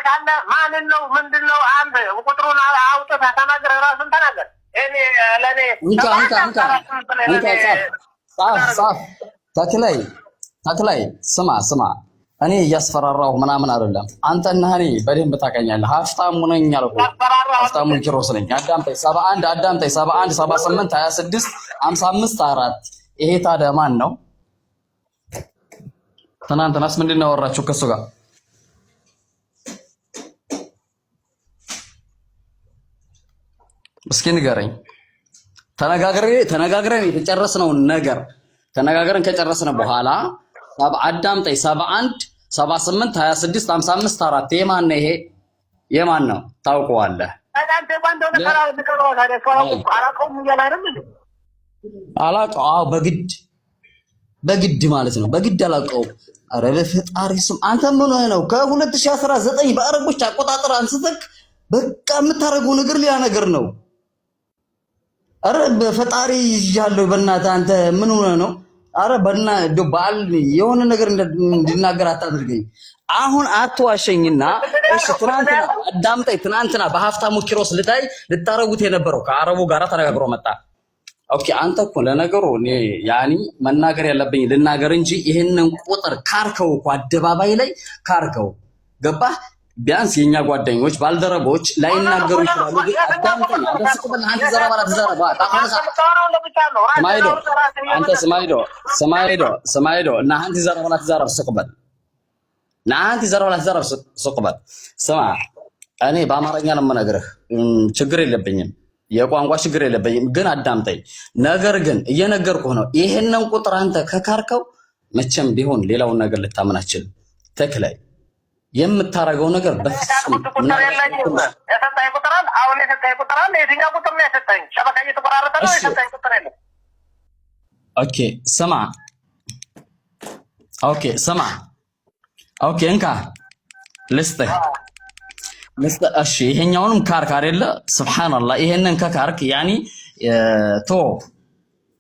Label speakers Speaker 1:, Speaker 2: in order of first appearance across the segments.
Speaker 1: ካለ ማንን ነው ምንድነው አንተ ቁጥሩን አውጥተህ ተናገር ራስን ተናገር እኔ ለኔ
Speaker 2: ጻፍ ተክላይ ስማ እኔ እያስፈራራሁ ምናምን አይደለም አንተና እኔ በደንብ ታውቀኛለህ ሀፍታሙ ነኝ አልኩ ሀፍታሙ ኪሮስ ነኝ አዳምጠኝ 71 78 26 55 4 ይሄ ታዲያ ማን ነው ትናንትናስ ምንድን ነው ያወራችሁ ከሱ ጋር እስኪ ንገረኝ ተነጋግረን የተጨረስነው ነገር ተነጋግረን ከጨረስነ በኋላ አዳምጠኝ 71 78 26 55 4 የማን ነው ይሄ የማን ነው ታውቀዋለህ አላውቀው በግድ ማለት ነው በግድ አላውቀው አረ በፈጣሪ ስም አንተ ምን ሆነህ ነው ከ2019 በአረቦች አቆጣጠር አንስተህ በቃ የምታረገው ነገር ሌላ ነገር ነው አረ በፈጣሪ ይያለው በእናትህ አንተ ምን ሆነህ ነው አረ በእና በዓል የሆነ ነገር እንድናገር አታድርገኝ አሁን አትዋሸኝና እሺ ትናንትና አዳምጠኝ ትናንትና በሀፍታሙ ኪሮስ ልታረጉት የነበረው ከአረቡ ጋራ ተነጋግሮ መጣ ኦኬ አንተ እኮ ለነገሩ እኔ ያኒ መናገር ያለብኝ ልናገር እንጂ ይሄንን ቁጥር ካርከው እኮ አደባባይ ላይ ካርከው ገባህ ቢያንስ የኛ ጓደኞች ባልደረቦች ላይናገሩ ይችላሉ ግን አዳምጠኝ አደስኩበል አንተ ዘረባ ታፈሳ ስማይዶ እና አንተ ዘረባ ስቁበል ስማ እኔ በአማርኛ ነው የምነግርህ ችግር የለብኝም የቋንቋ ችግር የለብኝም ግን አዳምጠኝ ነገር ግን እየነገርኩህ ነው ይሄንን ቁጥር አንተ ከካርከው መቼም ቢሆን ሌላውን ነገር ልታመናችል ተክላይ የምታረገው ነገር በፍጹም ምን
Speaker 1: የሰጣኝ ቁጥራል አሁን የሰጣኝ ቁጥራል የትኛው ቁጥር ነው የሰጣኝ ሸበካኝ ተቆራረጠ ነው የሰጣኝ ቁጥር አይደለም
Speaker 2: ኦኬ እንካ ልስጥህ እሺ ይሄኛውንም ካርክ አይደለ ሱብሃንአላህ ይሄንን ከካርክ ያኒ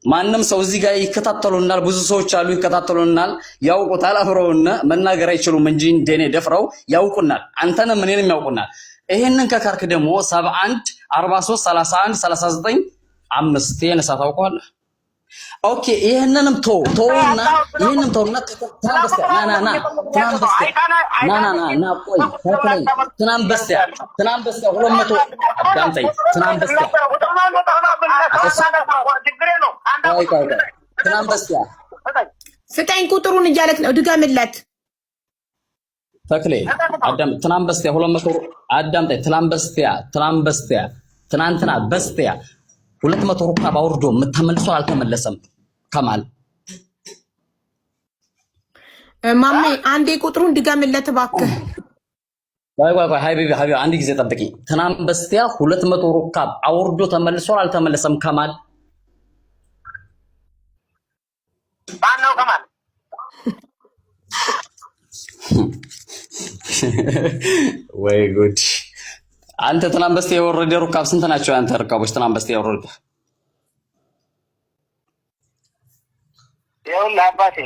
Speaker 2: ማንም ሰው እዚህ ጋር ይከታተሉናል ብዙ ሰዎች አሉ ይከታተሉናል ያውቁታል አፍረውና መናገር አይችሉም እንጂ እንደኔ ደፍረው ያውቁናል አንተንም እኔንም ያውቁናል ይሄንን ከካርክ ደግሞ 71 43 31 39 5 የነሳ ታውቀዋለህ ኦኬ ይሄንንም ተውና ይሄንን ተውና ና ቆይ ተከለኝ ትናንበስቲያ 200 አዳምጠኝ ትናንበስቲያ
Speaker 3: ስጠኝ ቁጥሩን እያለክ ነው ድገምለት
Speaker 2: ተክሌ አዳም ትናንበስቲያ 200 አዳምጠኝ ትናንበስቲያ ትናንትና በስቲያ 200 ሩካብ አውርዶ የምተመልሰው አልተመለሰም ከማል
Speaker 3: ማሜ አንዴ ቁጥሩን ድገምለት እባክህ
Speaker 2: ቆይ ሀቢቢ አንድ ጊዜ ጠብቂ ትናንት በስቲያ 200 ሩካብ አውርዶ ተመልሷል አልተመለሰም ከማል
Speaker 1: ባናው ከማል
Speaker 2: ወይ ጉድ አንተ ትናንት በስቲያ የወረደ ሩካብ ስንት ናቸው አንተ ሩካቦች ትናንት በስቲያ የወረደ
Speaker 1: ይኸውልህ አባቴ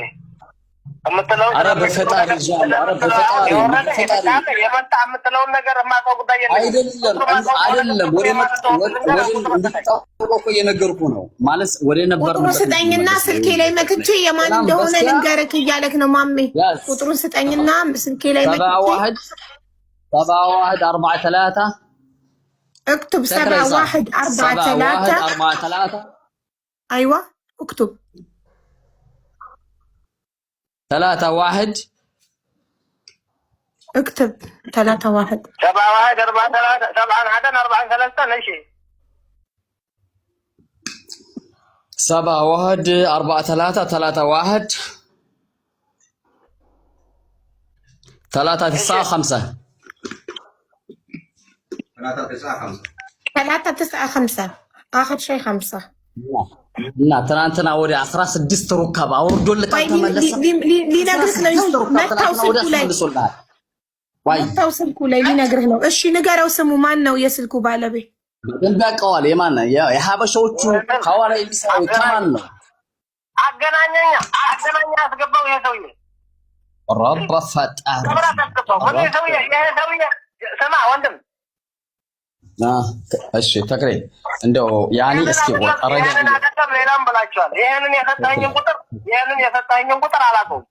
Speaker 1: የምትለው
Speaker 2: ኧረ በፈጣሪ ይዣለሁ ኧረ በፈጣሪ
Speaker 1: የመጣ የምትለውን ነገር የማውቀው ጉዳይ
Speaker 2: አይደለም ወደ እንድታውቀው እየነገርኩህ ነው ማለት ወደ ነበርንበት
Speaker 3: ስጠኝና ስልኬ ላይ መክቼ የማን እንደሆነ ልንገርህ እያለክ ነው ማሜ ቁጥሩን ስጠኝና ስልኬ ላይ መክቼ
Speaker 2: 71 43
Speaker 3: اكتب 71 43 ايوه اكتب
Speaker 2: 31
Speaker 3: اكتب 31
Speaker 1: 71 43 ماشي
Speaker 2: 71 43 31 395
Speaker 3: 395 اخر شيء 5
Speaker 2: እና ትናንትና ወደ 16 ሩካብ አውርዶልህ ተመለሰ
Speaker 3: ሊነግርህ ነው መታው ስልኩ ላይ ሊነግርህ ነው እሺ ንገረው ስሙ ማን ነው የስልኩ ባለቤት
Speaker 2: በደንብ ያውቀዋል የማን ነው የሀበሻዎቹ ሐዋላ የሚሰራው ከማን ነው
Speaker 1: አገናኘኛ አስገባው ይሄ ሰውዬ
Speaker 2: ረብ ፈጣሪ
Speaker 1: ይሄ ሰውዬ ስማ ወንድም
Speaker 2: እሺ ተክሬ እንደው ያኔ እስኪ ወጣረጋ
Speaker 1: ሌላም ብላችኋል። ይሄንን የሰጣኝን ቁጥር አላውቀውም።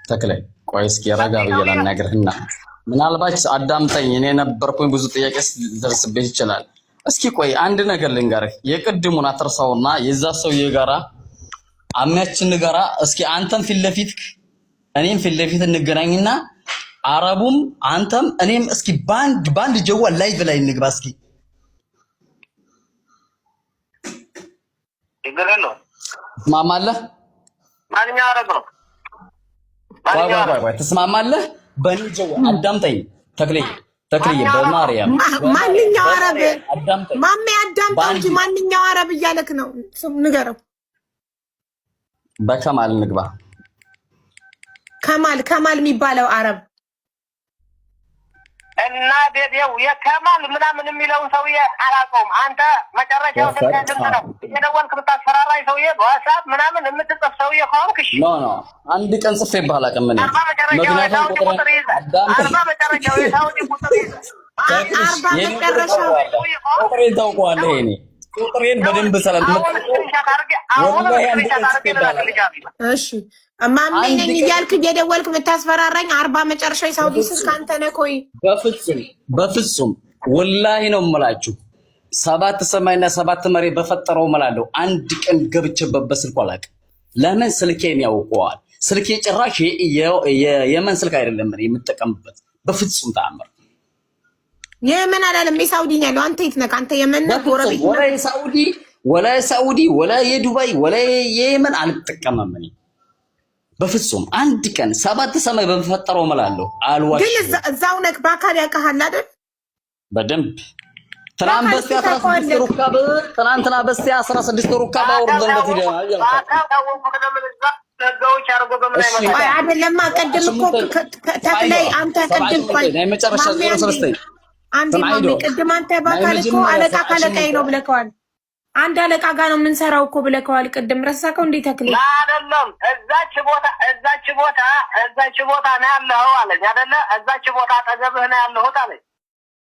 Speaker 2: ተክላይ ቆይ እስኪ ረጋ ብዬ ላናግርህና ምናልባት አዳምጠኝ። እኔ ነበርኩኝ ብዙ ጥያቄ ደርስብህ ይችላል። እስኪ ቆይ አንድ ነገር ልንገርህ። የቅድሙን አትርሳውና የዛ ሰውዬ ጋራ አሚያችን ጋራ እስኪ አንተም ፊት ለፊት እኔም ፊት ለፊት እንገናኝና አረቡም አንተም እኔም እስኪ ባንድ ጀዋል ላይቭ ላይ እንግባ እስኪ።
Speaker 1: ይገረሉ
Speaker 2: ትስማማለህ?
Speaker 1: ማንኛው አረብ ነው?
Speaker 2: ቆይ ትስማማለህ? በእኔ ጀዋል አዳምጠኝ ተክልዬ በማርያም
Speaker 3: ማንኛው አረብ ማሜ አዳምጠው እንጂ ማንኛው አረብ እያለክ ነው? ንገረው።
Speaker 2: በከማል እንግባ።
Speaker 3: ከማል የሚባለው አረብ
Speaker 1: እና ቤቢው የከማል ምናምን የሚለውን ሰውዬ አላውቀውም። አንተ መጨረሻው ስንት ነው? የደወልክ ብታስፈራራኝ ሰውዬ በዋትስአፕ ምናምን የምትጽፍ ሰውዬ ከሆንክ እሺ።
Speaker 2: ኖ አንድ ቀን ጽፌ ባላቀም ምን
Speaker 1: አርባ መጨረሻው የሳውዲ ቁጥር ይዘህ
Speaker 2: ቁጥሬን ታውቀዋለህ። እኔ ቁጥሬን በደንብ
Speaker 3: እሺ ማሜ ነኝ እያልክ እየደወልክ የምታስፈራራኝ 40 መጨረሻ የሳውዲ ስልክ አንተ ነህ። ቆይ
Speaker 2: በፍጹም ወላሂ ነው የምላችሁ። 7 ሰማይና 7 መሬት በፈጠረው እምላለሁ። አንድ ቀን ገብቼበት በስልኩ አላውቅም። ለምን ስልኬን ያውቀዋል። ስልኬ ጭራሽ የየመን ስልክ አይደለም እኔ የምጠቀምበት በፍጹም ተአምር።
Speaker 3: የመን አላለም የሳውዲ ነው ያለው። አንተ የት ነህ? አንተ የመን ነህ? ጎረቤት
Speaker 2: ወላ የሳውዲ ወላ የዱባይ ወላ የየመን አልጠቀምም እኔ በፍጹም። አንድ ቀን 7 ሰማይ በፈጠረው እምላለሁ አልዋሽ። ግን
Speaker 3: እዛው ነህ በአካል ያውቃሃል አይደል?
Speaker 2: በደንብ ትናንትና በስቲያ 16 ሩካብ ትናንትና በስቲያ 16 ሩካብ አውርደንበት ይደናል አይደለም። ቀድም እኮ ተክላይ አንተ ቀድም መጨረሻ 03
Speaker 3: አንተ ማሜ ቅድም አንተ በአካል እኮ አለቃ ካለቃዬ ነው ብለከዋል። አንድ አለቃ ጋር ነው የምንሰራው እኮ ብለከዋል። ቅድም ረሳከው እንዴ ተክሌ?
Speaker 1: አይደለም እዛች ቦታ ነው ያለኸው አለኝ አይደለ? እዛች ቦታ አጠገብህ ነው ያለሁት አለኝ።